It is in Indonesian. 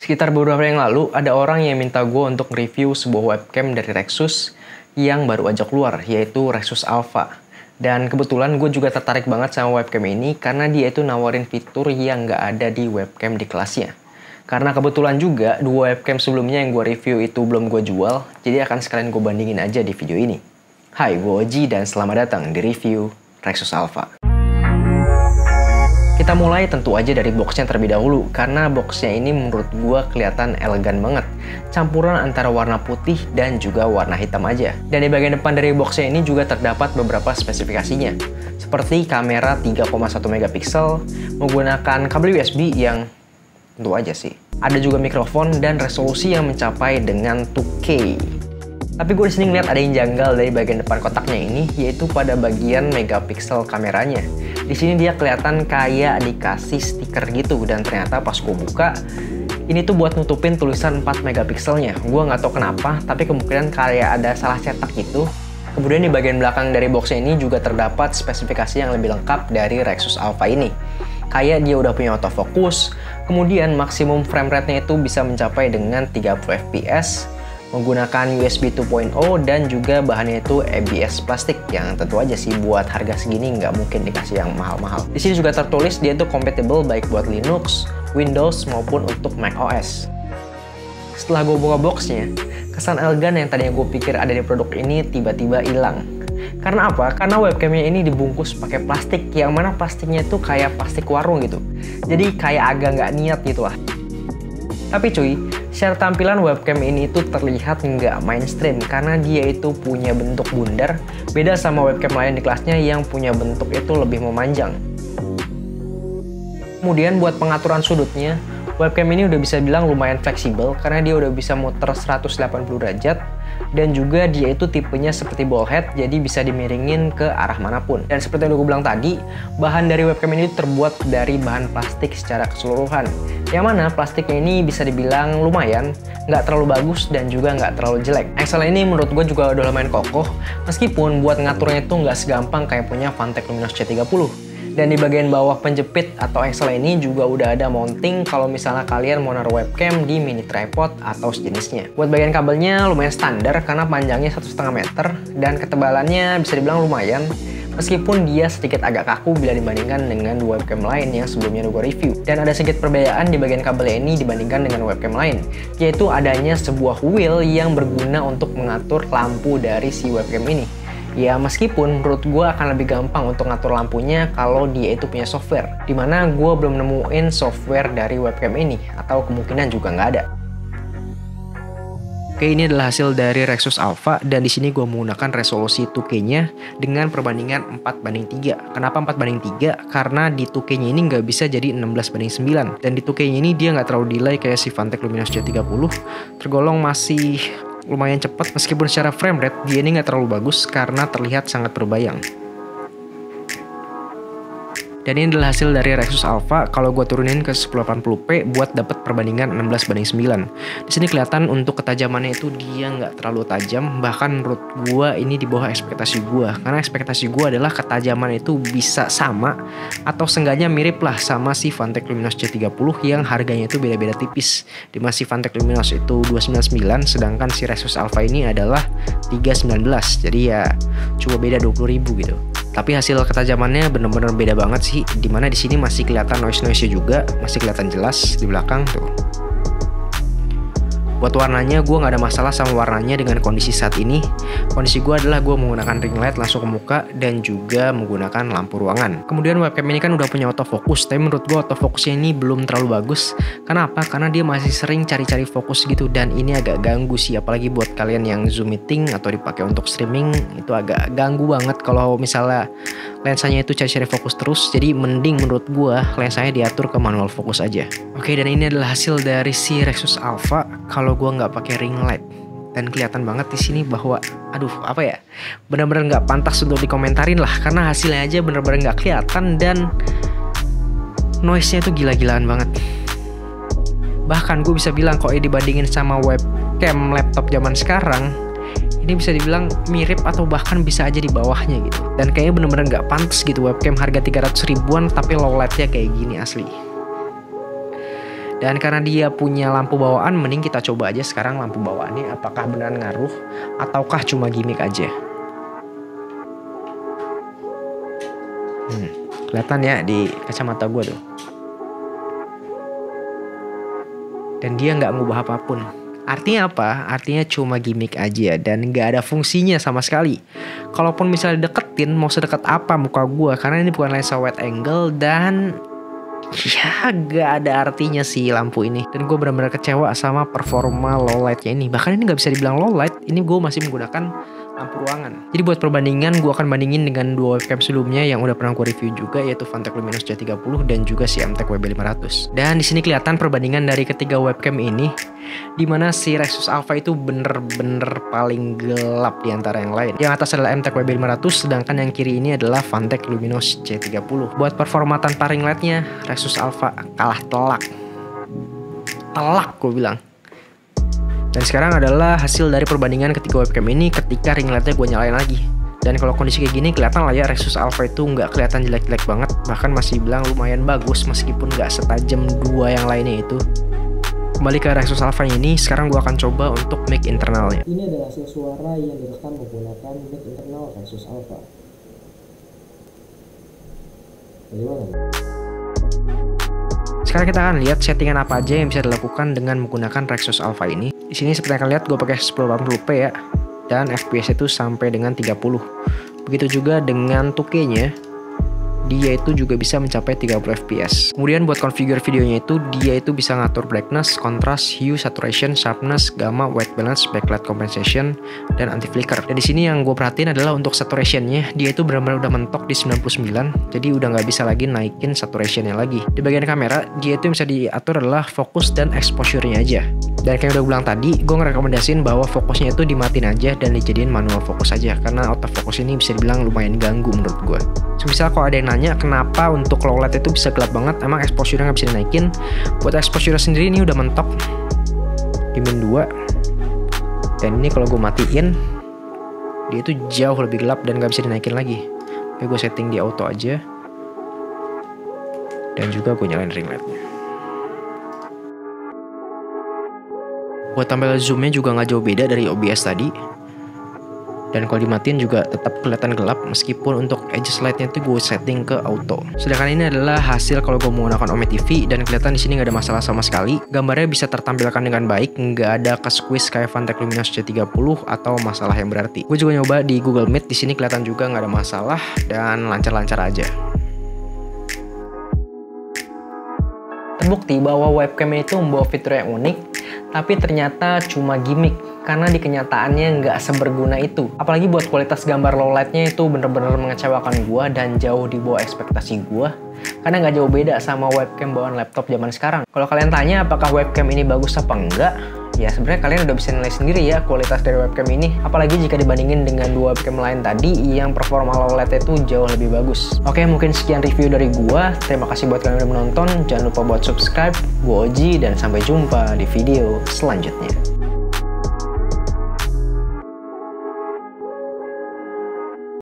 Sekitar beberapa hari yang lalu, ada orang yang minta gue untuk review sebuah webcam dari Rexus yang baru aja keluar, yaitu Rexus Alpha. Dan kebetulan gue juga tertarik banget sama webcam ini karena dia itu nawarin fitur yang nggak ada di webcam di kelasnya. Karena kebetulan juga dua webcam sebelumnya yang gue review itu belum gue jual, jadi akan sekalian gue bandingin aja di video ini. Hai, gue Oji dan selamat datang di review Rexus Alpha. Kita mulai tentu aja dari boxnya terlebih dahulu, karena boxnya ini menurut gue kelihatan elegan banget. Campuran antara warna putih dan juga warna hitam aja. Dan di bagian depan dari boxnya ini juga terdapat beberapa spesifikasinya. Seperti kamera 3,1 megapiksel, menggunakan kabel USB yang tentu aja sih. Ada juga mikrofon dan resolusi yang mencapai dengan 2K. Tapi gue disini ngeliat ada yang janggal dari bagian depan kotaknya ini, yaitu pada bagian megapiksel kameranya. Di sini dia kelihatan kayak dikasih stiker gitu, dan ternyata pas gue buka, ini tuh buat nutupin tulisan 4 megapikselnya. Gue nggak tahu kenapa, tapi kemungkinan kayak ada salah cetak gitu. Kemudian di bagian belakang dari boxnya ini juga terdapat spesifikasi yang lebih lengkap dari Rexus Alpha ini. Kayak dia udah punya autofocus, kemudian maksimum frame rate-nya itu bisa mencapai dengan 30 fps, menggunakan USB 2.0 dan juga bahannya itu ABS plastik yang tentu aja sih buat harga segini nggak mungkin dikasih yang mahal-mahal. Di sini juga tertulis dia itu compatible baik buat Linux, Windows maupun untuk macOS. Setelah gue buka boxnya, kesan elegan yang tadinya gue pikir ada di produk ini tiba-tiba hilang. Karena apa? Karena webcamnya ini dibungkus pakai plastik yang mana plastiknya itu kayak plastik warung gitu. Jadi kayak agak nggak niat gitu lah. Tapi cuy, secara tampilan webcam ini itu terlihat nggak mainstream karena dia itu punya bentuk bundar, beda sama webcam lain di kelasnya yang punya bentuk itu lebih memanjang. Kemudian buat pengaturan sudutnya, webcam ini udah bisa bilang lumayan fleksibel karena dia udah bisa muter 180 derajat dan juga dia itu tipenya seperti ball head, jadi bisa dimiringin ke arah manapun. Dan seperti yang udah gue bilang tadi, bahan dari webcam ini terbuat dari bahan plastik secara keseluruhan, yang mana plastiknya ini bisa dibilang lumayan, nggak terlalu bagus dan juga nggak terlalu jelek. Axle ini menurut gue juga udah lumayan kokoh, meskipun buat ngaturnya itu nggak segampang kayak punya Phanteks Luminos C30. Dan di bagian bawah penjepit atau axle ini juga udah ada mounting kalau misalnya kalian mau naruh webcam di mini tripod atau sejenisnya. Buat bagian kabelnya lumayan standar karena panjangnya 1,5 meter dan ketebalannya bisa dibilang lumayan. Meskipun dia sedikit agak kaku bila dibandingkan dengan webcam lain yang sebelumnya gue review. Dan ada sedikit perbedaan di bagian kabelnya ini dibandingkan dengan webcam lain, yaitu adanya sebuah wheel yang berguna untuk mengatur lampu dari si webcam ini. Ya meskipun menurut gue akan lebih gampang untuk ngatur lampunya kalau dia itu punya software, dimana gue belum nemuin software dari webcam ini, atau kemungkinan juga nggak ada. Oke, ini adalah hasil dari Rexus Alpha dan di sini gue menggunakan resolusi 2K-nya dengan perbandingan 4:3. Kenapa 4:3? Karena di 2K-nya ini nggak bisa jadi 16:9 dan di 2K-nya ini dia nggak terlalu delay kayak si Phanteks Luminos C30, tergolong masih lumayan cepat meskipun secara frame rate dia ini nggak terlalu bagus karena terlihat sangat berbayang. Dan ini adalah hasil dari Rexus Alpha kalau gue turunin ke 1080p buat dapat perbandingan 16:9. Di sini kelihatan untuk ketajamannya itu dia nggak terlalu tajam, bahkan menurut gue ini di bawah ekspektasi gue. Karena ekspektasi gue adalah ketajaman itu bisa sama atau seenggaknya mirip lah sama si Phanteks Luminos C30 yang harganya itu beda-beda tipis. Di si Phanteks Luminos itu 299, sedangkan si Rexus Alpha ini adalah 319. Jadi ya cuma beda 20.000 gitu. Tapi hasil ketajamannya bener-bener beda banget sih, dimana di sini masih kelihatan noise-nya juga, masih kelihatan jelas di belakang tuh. Buat warnanya gue nggak ada masalah sama warnanya dengan kondisi saat ini. Kondisi gue adalah gue menggunakan ring light langsung ke muka dan juga menggunakan lampu ruangan. Kemudian webcam ini kan udah punya autofocus, tapi menurut gue autofocusnya ini belum terlalu bagus. Kenapa? Karena dia masih sering cari-cari fokus gitu dan ini agak ganggu sih, apalagi buat kalian yang Zoom meeting atau dipakai untuk streaming itu agak ganggu banget kalau misalnya lensanya itu cari-cari fokus terus. Jadi mending menurut gue lensanya diatur ke manual fokus aja. Oke, dan ini adalah hasil dari si Rexus Alpha kalau gue nggak pakai ring light. Dan kelihatan banget di sini bahwa aduh apa ya, benar-benar nggak pantas untuk dikomentarin lah karena hasilnya aja benar-benar nggak kelihatan dan noise-nya itu gila-gilaan banget. Bahkan gue bisa bilang kalau dibandingin sama webcam laptop zaman sekarang, ini bisa dibilang mirip atau bahkan bisa aja di bawahnya gitu. Dan kayaknya bener-bener nggak pantas gitu webcam harga 300 ribuan tapi low lightnya kayak gini asli. Dan karena dia punya lampu bawaan, mending kita coba aja sekarang lampu bawaannya apakah beneran ngaruh ataukah cuma gimmick aja. Kelihatan ya di kacamata gue tuh. Dan dia nggak ngubah apapun. Artinya apa? Artinya cuma gimmick aja dan nggak ada fungsinya sama sekali. Kalaupun misalnya deketin, mau sedekat apa muka gue, karena ini bukan lensa wide angle dan ya gak ada artinya sih lampu ini. Dan gue benar-benar kecewa sama performa low lightnya ini. Bahkan ini gak bisa dibilang low light, ini gue masih menggunakan lampu ruangan. Jadi buat perbandingan, gue akan bandingin dengan dua webcam sebelumnya yang udah pernah gue review juga, yaitu Phanteks Luminos C30 dan juga si MTech WB500. Dan di sini kelihatan perbandingan dari ketiga webcam ini, dimana si Rexus Alpha itu bener-bener paling gelap di antara yang lain. Yang atas adalah MTech WB500, sedangkan yang kiri ini adalah Phanteks Luminos C30. Buat performa tanpa ring lightnya, Rexus Alpha kalah telak. Telak gue bilang. Dan sekarang adalah hasil dari perbandingan ketiga webcam ini ketika ring lightnya gue nyalain lagi. Dan kalau kondisi kayak gini kelihatan lah ya Rexus Alpha itu nggak kelihatan jelek-jelek banget. Bahkan masih bilang lumayan bagus meskipun nggak setajam dua yang lainnya itu. Kembali ke Rexus Alpha ini, sekarang gue akan coba untuk mic internalnya. Ini adalah hasil suara yang direkam menggunakan mic internal Rexus Alpha. Bagaimana? Sekarang kita akan lihat settingan apa aja yang bisa dilakukan dengan menggunakan Rexus Alpha ini. Di sini seperti yang kalian lihat gue pakai 1080p ya, dan FPS itu sampai dengan 30. Begitu juga dengan 2K-nya, dia itu juga bisa mencapai 30 fps. Kemudian buat configure videonya itu, dia itu bisa ngatur brightness, contrast, hue, saturation, sharpness, gamma, white balance, backlight compensation, dan anti flicker. Dan di sini yang gue perhatiin adalah untuk saturationnya, dia itu benar-benar udah mentok di 99, jadi udah nggak bisa lagi naikin saturationnya lagi. Di bagian kamera, dia itu yang bisa diatur adalah fokus dan exposure-nya aja. Dan kayak udah gue bilang tadi, gue ngerekomendasiin bahwa fokusnya itu dimatiin aja dan dijadiin manual fokus aja, karena autofocus ini bisa dibilang lumayan ganggu menurut gue. Misal kalau ada yang nanya kenapa untuk low light itu bisa gelap banget, emang exposure-nya nggak bisa dinaikin. Buat exposure sendiri ini udah mentok di min 2, dan ini kalau gue matiin dia itu jauh lebih gelap dan nggak bisa dinaikin lagi. Oke, gue setting di auto aja, dan juga gue nyalain ring lightnya. Buat tampil zoomnya juga nggak jauh beda dari OBS tadi. Dan kalau dimatiin juga tetap kelihatan gelap meskipun untuk edge lightnya itu gue setting ke auto. Sedangkan ini adalah hasil kalau gue menggunakan OME TV dan kelihatan di sini nggak ada masalah sama sekali. Gambarnya bisa tertampilkan dengan baik, nggak ada ke-squeeze kayak Phanteks Luminos C30 atau masalah yang berarti. Gue juga nyoba di Google Meet, di sini kelihatan juga nggak ada masalah dan lancar-lancar aja. Terbukti bahwa webcam itu membawa fitur yang unik, tapi ternyata cuma gimmick. Karena di kenyataannya nggak seberguna itu. Apalagi buat kualitas gambar low lightnya itu bener-bener mengecewakan gua dan jauh di bawah ekspektasi gua. Karena nggak jauh beda sama webcam bawaan laptop zaman sekarang. Kalau kalian tanya apakah webcam ini bagus apa enggak, ya sebenarnya kalian udah bisa nilai sendiri ya kualitas dari webcam ini. Apalagi jika dibandingin dengan dua webcam lain tadi yang performa low light itu jauh lebih bagus. Oke, mungkin sekian review dari gua. Terima kasih buat kalian yang udah menonton. Jangan lupa buat subscribe. Gua Oji dan sampai jumpa di video selanjutnya.